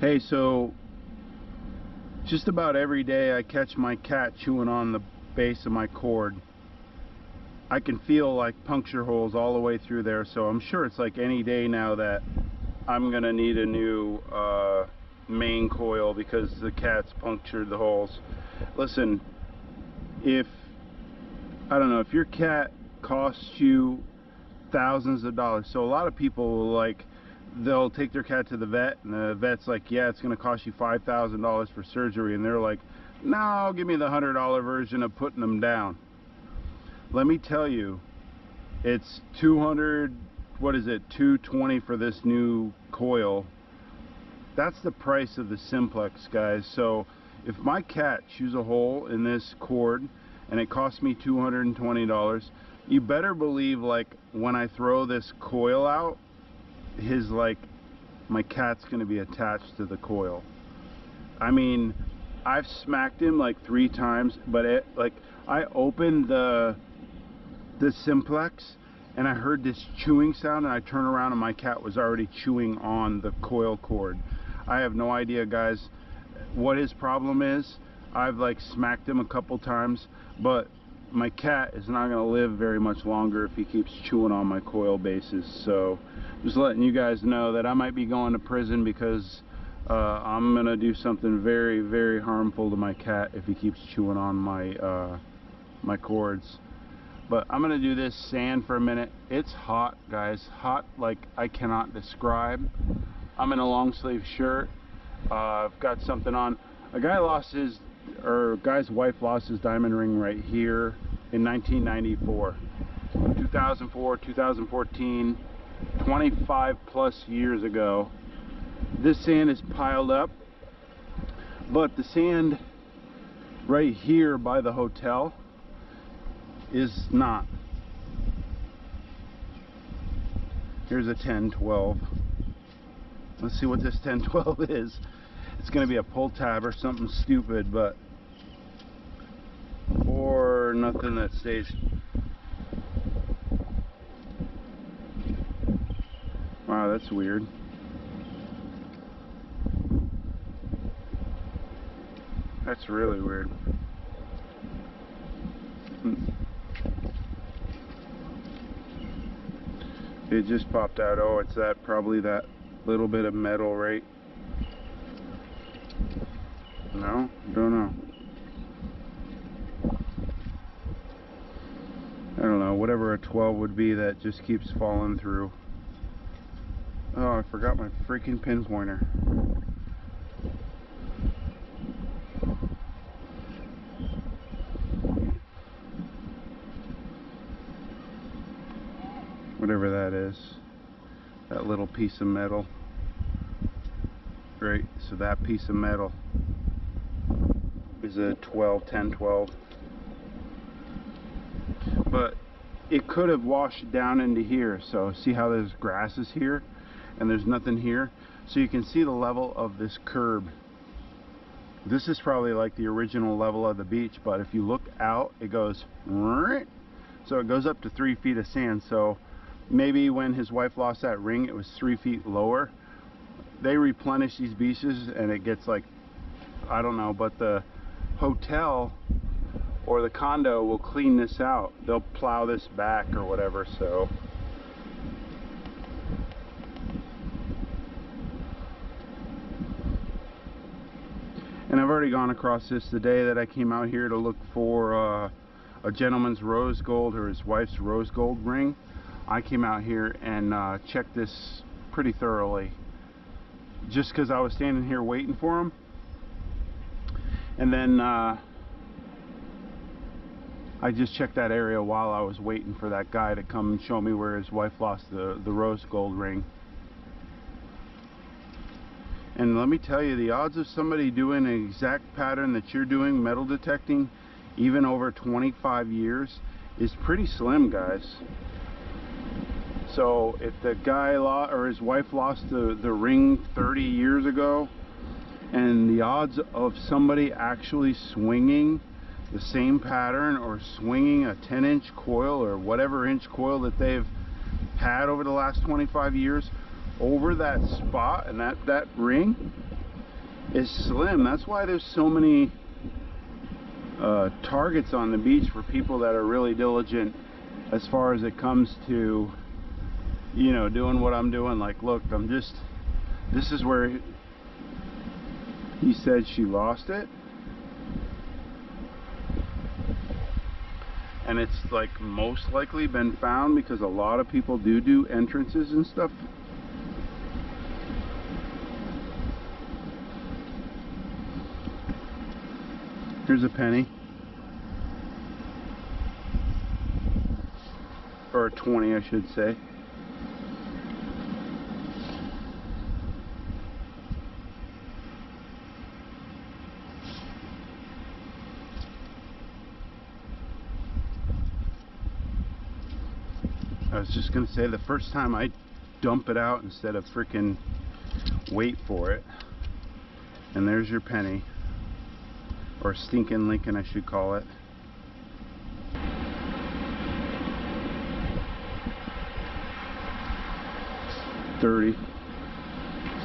Hey, so just about every day I catch my cat chewing on the base of my cord. I can feel like puncture holes all the way through there, so I'm sure it's like any day now that I'm gonna need a new main coil because the cat's punctured the holes. Listen, if I don't know, if your cat costs you thousands of dollars, so a lot of people will, like, they'll take their cat to the vet and the vet's like, yeah, it's going to cost you $5,000 for surgery, and they're like, no, give me the $100 version of putting them down. Let me tell you, it's 200, what is it, 220 for this new coil. That's the price of the simplex, guys. So if my cat chews a hole in this cord and it costs me $220, you better believe, like, when I throw this coil out, my cat's gonna be attached to the coil. I mean, I've smacked him like 3 times, but I opened the simplex and I heard this chewing sound, and I turn around and my cat was already chewing on the coil cord. I have no idea, guys, what his problem is. I've like smacked him a couple times, but my cat is not going to live very much longer if he keeps chewing on my coil bases. So just letting you guys know that I might be going to prison because I'm going to do something very, very harmful to my cat if he keeps chewing on my cords. But I'm going to do this sand for a minute. It's hot, guys, hot like I cannot describe. I'm in a long sleeve shirt. I've got something on. A guy lost his, or a guy's wife lost his diamond ring right here in 1994, 2004, 2014, 25 plus years ago. This sand is piled up, but the sand right here by the hotel is not. Here's a 1012. Let's see what this 1012 is. It's going to be a pull tab or something stupid, but or nothing that stays. Wow, that's weird. That's really weird. It just popped out. Oh, it's that, probably that little bit of metal, right? No, don't know. I don't know, whatever a 12 would be that just keeps falling through. Oh, I forgot my freaking pinpointer. Whatever that is, that little piece of metal. Right, so that piece of metal is a 12, 10, 12. But it could have washed down into here. So see how there's grasses here and there's nothing here? So you can see the level of this curb. This is probably like the original level of the beach, but if you look out, it goes, so it goes up to 3 feet of sand. So maybe when his wife lost that ring, it was 3 feet lower. They replenish these beaches and it gets like, I don't know, but the hotel or the condo will clean this out. They'll plow this back or whatever. So and I've already gone across this the day that I came out here to look for a gentleman's rose gold or his wife's rose gold ring. I came out here and checked this pretty thoroughly, just because I was standing here waiting for him. And then I just checked that area while I was waiting for that guy to come and show me where his wife lost the rose gold ring. And let me tell you, the odds of somebody doing an exact pattern that you're doing, metal detecting, even over 25 years, is pretty slim, guys. So if the guy or his wife lost the ring 30 years ago, and the odds of somebody actually swinging the same pattern or swinging a 10-inch coil or whatever inch coil that they've had over the last 25 years over that spot and that ring, is slim. That's why there's so many targets on the beach for people that are really diligent as far as it comes to, you know, doing what I'm doing. Like, look, this is where he said she lost it, and it's like most likely been found because a lot of people do entrances and stuff. Here's a penny, or a 20 I should say. I was just gonna say, the first time I dump it out instead of freaking wait for it. And there's your penny, or stinking Lincoln I should call it. $30.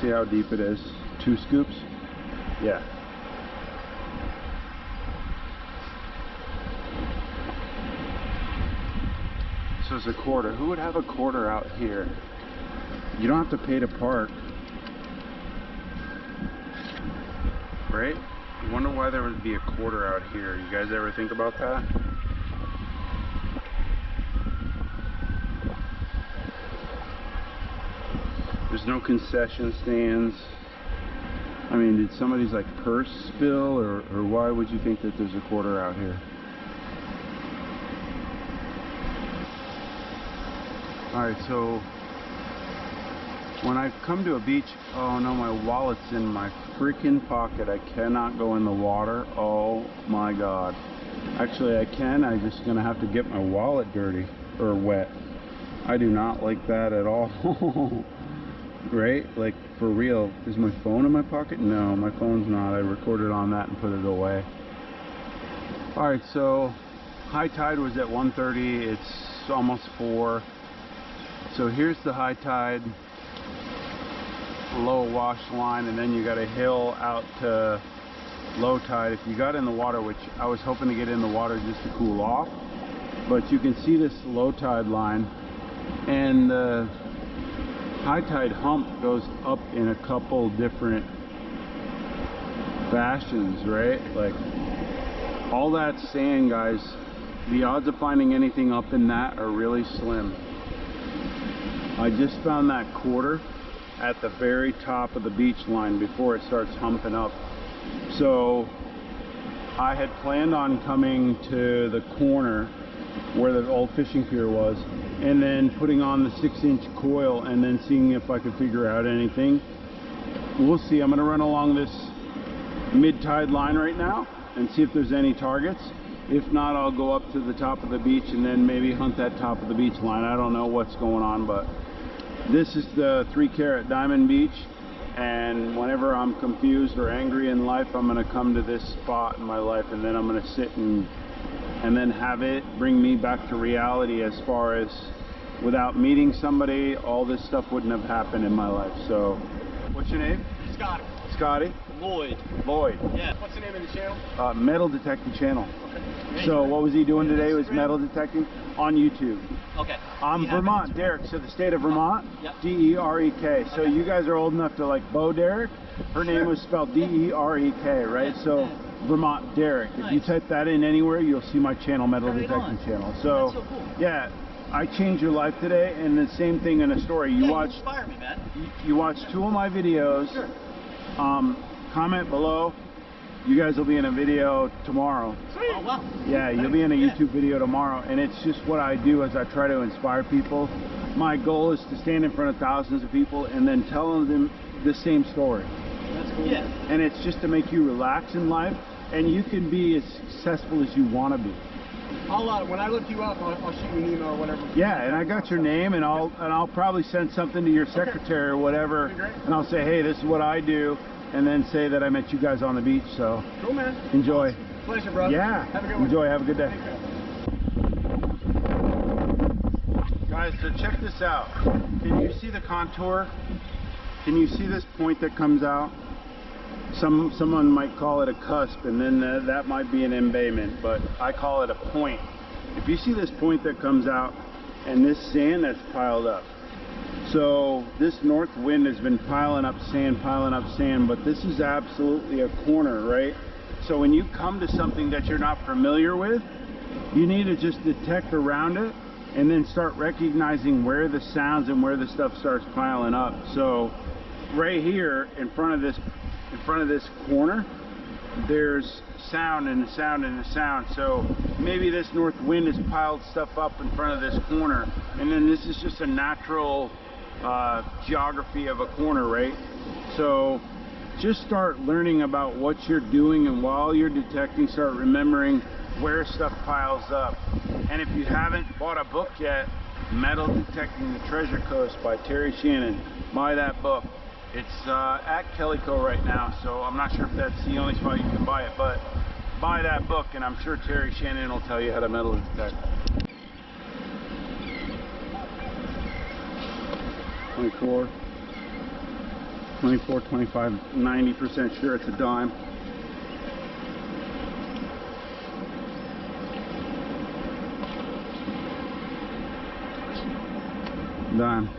See how deep it is? 2 scoops? Yeah. So it's a quarter. Who would have a quarter out here? You don't have to pay to park, right? I wonder why there would be a quarter out here. You guys ever think about that? There's no concession stands. I mean, did somebody's like purse spill, or why would you think that there's a quarter out here? Alright, so when I come to a beach, oh no, my wallet's in my freaking pocket. I cannot go in the water. Oh my god. Actually I can, I'm just gonna have to get my wallet dirty or wet. I do not like that at all. Right? Like, for real. Is my phone in my pocket? No, my phone's not. I recorded on that and put it away. Alright, so high tide was at 1:30. It's almost 4. So here's the high tide, low wash line, and then you got a hill out to low tide. If you got in the water, which I was hoping to get in the water just to cool off, but you can see this low tide line, and the high tide hump goes up in a couple different fashions, right? Like, all that sand, guys, the odds of finding anything up in that are really slim. I just found that quarter at the very top of the beach line before it starts humping up. So I had planned on coming to the corner where the old fishing pier was, and then putting on the 6-inch coil and then seeing if I could figure out anything. We'll see. I'm going to run along this mid-tide line right now and see if there's any targets. If not, I'll go up to the top of the beach and then maybe hunt that top of the beach line. I don't know what's going on, but this is the 3-carat diamond beach, and whenever I'm confused or angry in life, I'm going to come to this spot in my life, and then I'm going to sit and then have it bring me back to reality, as far as without meeting somebody, all this stuff wouldn't have happened in my life. So, what's your name? Scotty. Scotty? Lloyd. Lloyd. Yeah. What's the name of the channel? Metal Detecting channel. Okay. So what was he doing today? Was metal detecting on YouTube. Okay. I'm Vermont, Derek. So the state of Vermont. Yep. D-E-R-E-K. So okay. you guys are old enough to like Bo Derek. Her name was spelled D-E-R-E-K, right? Yeah. So Vermont Derek. Nice. If you type that in anywhere, you'll see my channel, Metal Right Detecting on. channel. So, that's so cool. Yeah, I changed your life today, and the same thing in a story. You You inspire me, man. You watched 2 of my videos. Sure. Comment below. You guys will be in a video tomorrow. Sweet. Oh, wow. Yeah, you'll be in a YouTube video tomorrow, and it's just what I do is I try to inspire people. My goal is to stand in front of thousands of people and then tell them the same story. That's cool. Yeah. And it's just to make you relax in life, and you can be as successful as you want to be. When I look you up, I'll shoot you an email or whatever. Yeah, and I got your name, and I'll probably send something to your secretary or whatever, and I'll say, hey, this is what I do, and then say that I met you guys on the beach. So cool, man. Enjoy. Pleasure, bro. Yeah. Have a good one. Enjoy. Have a good day. Guys, so check this out. Can you see the contour? Can you see this point that comes out? Someone might call it a cusp, and then that might be an embayment, but I call it a point. If you see this point that comes out and this sand that's piled up, so this north wind has been piling up sand, but this is absolutely a corner, right? So when you come to something that you're not familiar with, you need to just detect around it and then start recognizing where the sounds and where the stuff starts piling up. So right here in front of this corner, there's sound and sound and sound. So maybe this north wind has piled stuff up in front of this corner, and then this is just a natural geography of a corner, right? So just start learning about what you're doing, and while you're detecting, start remembering where stuff piles up. And if you haven't bought a book yet, Metal Detecting the Treasure Coast by Terry Shannon, buy that book. It's at Kellyco right now, so I'm not sure if that's the only spot you can buy it, but buy that book and I'm sure Terry Shannon will tell you how to metal detect. 24, 25, 90% sure it's a dime. Dime.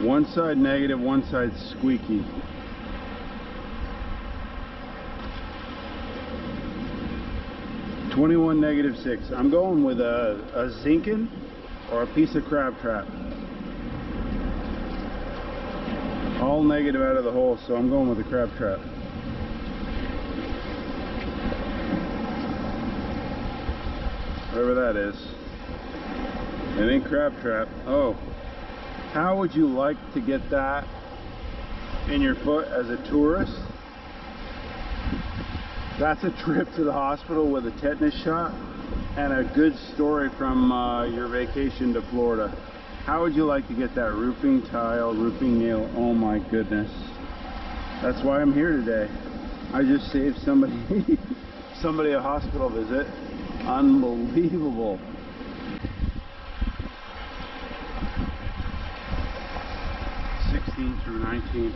One side negative, one side squeaky. $21 -6. I'm going with a zinkin or a piece of crab trap. All negative out of the hole, so I'm going with a crab trap. Whatever that is. It ain't crab trap. Oh. How would you like to get that in your foot as a tourist? That's a trip to the hospital with a tetanus shot and a good story from your vacation to Florida. How would you like to get that roofing tile, roofing nail? Oh my goodness. That's why I'm here today. I just saved somebody somebody a hospital visit. Unbelievable. Through 19.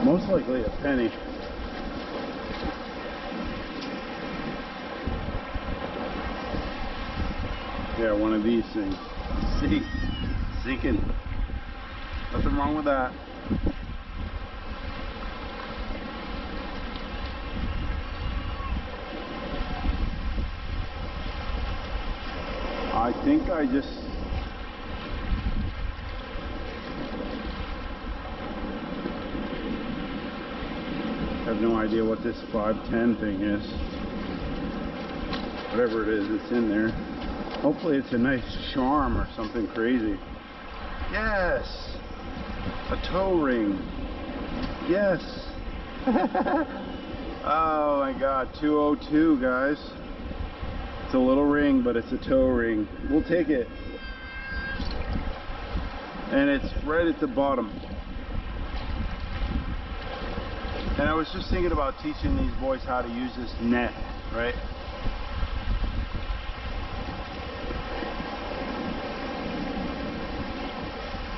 Most likely a penny. Yeah, one of these things. See, sinking. Nothing wrong with that. I think I just have no idea what this 510 thing is. Whatever it is, it's in there. Hopefully it's a nice charm or something crazy. Yes! A toe ring. Yes! Oh my god, 202 guys. It's a little ring, but it's a toe ring. We'll take it. And it's right at the bottom. And I was just thinking about teaching these boys how to use this net, right?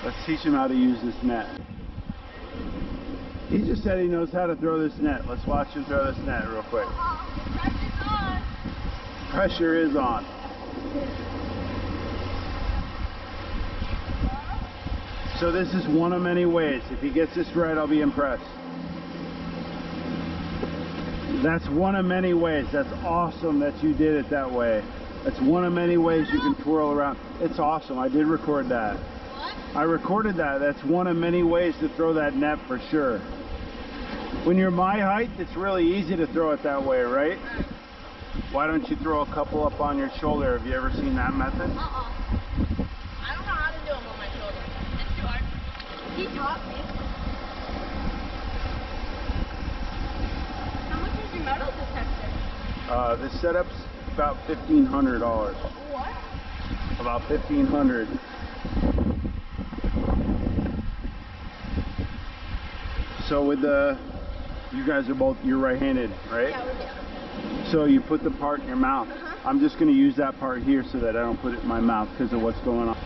Let's teach him how to use this net. He just said he knows how to throw this net. Let's watch him throw this net real quick. Pressure is on. So this is one of many ways. If he gets this right, I'll be impressed. That's one of many ways. That's awesome that you did it that way. That's one of many ways you can twirl around. It's awesome. I did record that. What? I recorded that. That's one of many ways to throw that net for sure. When you're my height, it's really easy to throw it that way, right? Why don't you throw a couple up on your shoulder? Have you ever seen that method? I don't know how to do them on my shoulder. It's too hard. He taught me. How much is your metal detector? This setup's about $1,500. What? About $1,500. So with the You guys are both, you're right-handed, right? Yeah, we're So you put the part in your mouth. I'm just going to use that part here so that I don't put it in my mouth because of what's going on.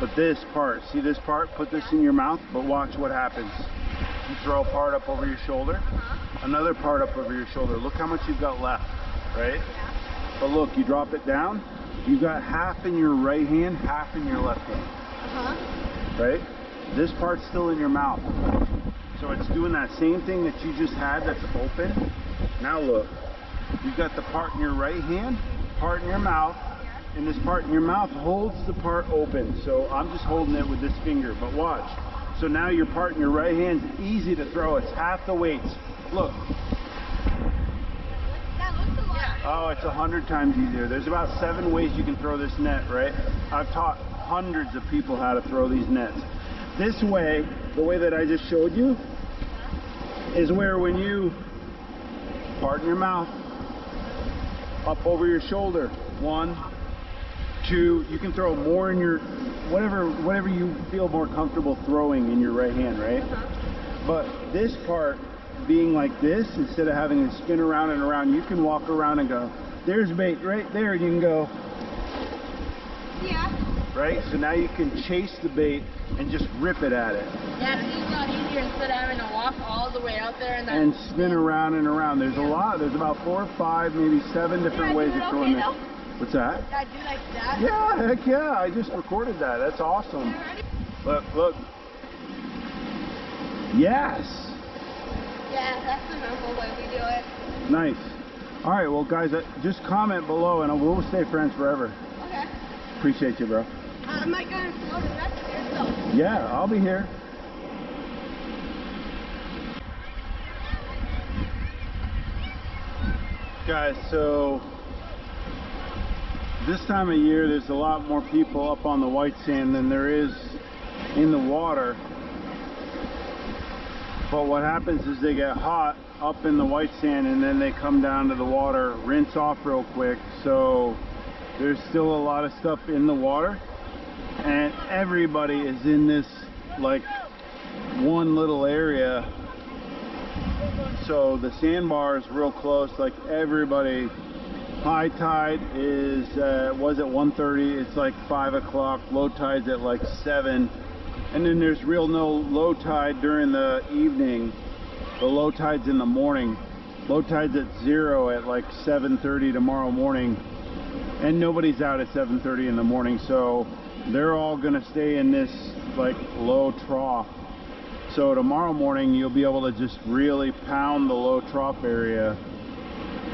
But this part, see this part? Put this in your mouth, but watch what happens. You throw a part up over your shoulder, another part up over your shoulder. Look how much you've got left, right? Yeah. But look, you drop it down, you've got half in your right hand, half in your left hand. Right? This part's still in your mouth. So it's doing that same thing that you just had that's open. Now look, you've got the part in your right hand, part in your mouth, and this part in your mouth holds the part open. So I'm just holding it with this finger, but watch. So now your part in your right hand's easy to throw. It's half the weight. Look. That looks a lot. Oh, it's 100 times easier. There's about 7 ways you can throw this net, right? I've taught hundreds of people how to throw these nets. This way, the way that I just showed you, is where when you part in your mouth, up over your shoulder, 1, 2, you can throw more in your, whatever you feel more comfortable throwing in your right hand, right? But this part being like this, instead of having to spin around and around, you can walk around and go, there's bait right there, and you can go, Yeah. right? So now you can chase the bait and just rip it at it. Yeah, it seems a lot easier instead of having to walk all the way out there and then... And spin around and around. There's a lot. There's about 4 or 5, maybe 7 different ways of throwing this. What's that? Did I do like that? Yeah, heck yeah. I just recorded that. That's awesome. Look, look. Yes. Yeah, that's the normal way we do it. Nice. All right, well, guys, just comment below and we'll stay friends forever. Okay. Appreciate you, bro. Am I going to throw the rest of yourself? Yeah, I'll be here. Guys, so this time of year there's a lot more people up on the white sand than there is in the water. But what happens is they get hot up in the white sand and then they come down to the water, rinse off real quick. So there's still a lot of stuff in the water and everybody is in this like one little area. So the sandbar is real close, like everybody. High tide is was at 1:30, it's like 5 o'clock. Low tide's at like 7, and then there's real no low tide during the evening. The low tide's in the morning. Low tide's at 0 at like 7:30 tomorrow morning, and nobody's out at 7:30 in the morning, so they're all gonna stay in this like low trough. So tomorrow morning you'll be able to just really pound the low trough area.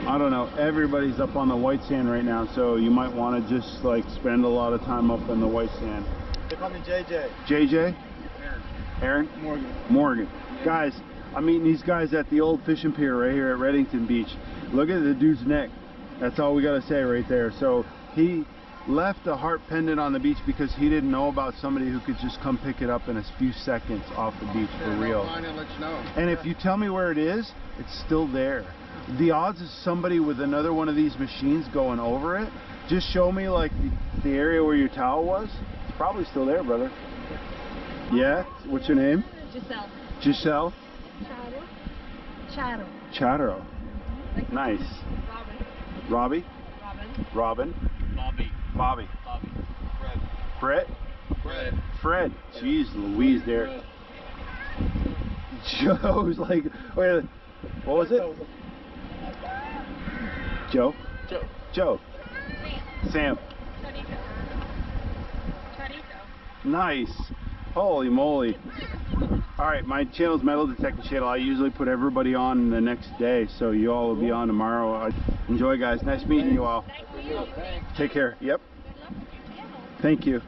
I don't know, everybody's up on the white sand right now, so you might want to just like spend a lot of time up in the white sand. They call me JJ. JJ? Aaron. Aaron? Morgan. Morgan. Yeah. Guys, I'm meeting these guys at the old fishing pier right here at Reddington Beach. Look at the dude's neck. That's all we got to say right there. So he left a heart pendant on the beach because he didn't know about somebody who could just come pick it up in a few seconds off the beach for real. I'll find it and let you know. And if you tell me where it is, it's still there. The odds of somebody with another one of these machines going over it, just show me like the area where your towel was. It's probably still there, brother. Yeah? What's your name? Giselle. Giselle? Charo. Charo. Nice. Robin. Robbie? Robin. Robin? Bobby. Bobby? Bobby. Fred. Brett? Fred. Fred. Jeez Louise there. Joe's like, wait, what was it? Joe? Joe. Joe. Sam. Nice. Holy moly. Alright, my channel's Metal Detecting Channel. I usually put everybody on the next day, so you all will be on tomorrow. Enjoy, guys. Nice meeting you all. Take care. Yep. Thank you.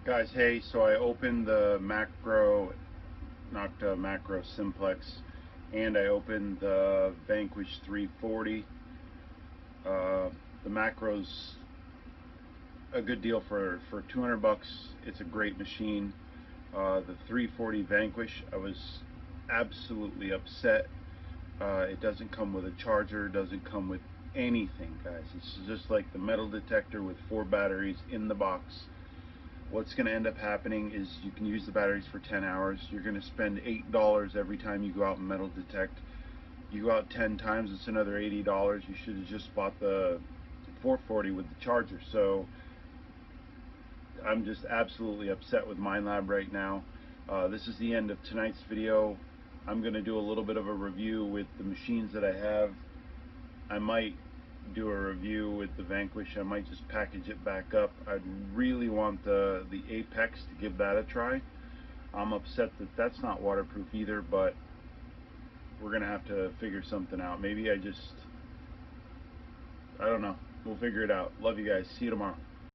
Guys, hey, so I opened the macro, not macro simplex, and I opened the Vanquish 340. The macro's a good deal for 200 bucks. It's a great machine. The 340 Vanquish, I was absolutely upset. It doesn't come with a charger, doesn't come with anything, guys. It's just like the metal detector with 4 batteries in the box. what's going to end up happening is you can use the batteries for 10 hours. You're going to spend $8 every time you go out and metal detect. You go out 10 times, it's another $80. You should have just bought the 440 with the charger. So I'm just absolutely upset with Minelab right now. This is the end of tonight's video. I'm going to do a little bit of a review with the machines that I have. I might do a review with the Vanquish. I might just package it back up. I'd really want the Apex to give that a try. I'm upset that that's not waterproof either, but we're gonna have to figure something out. Maybe I don't know. We'll figure it out. Love you guys. See you tomorrow.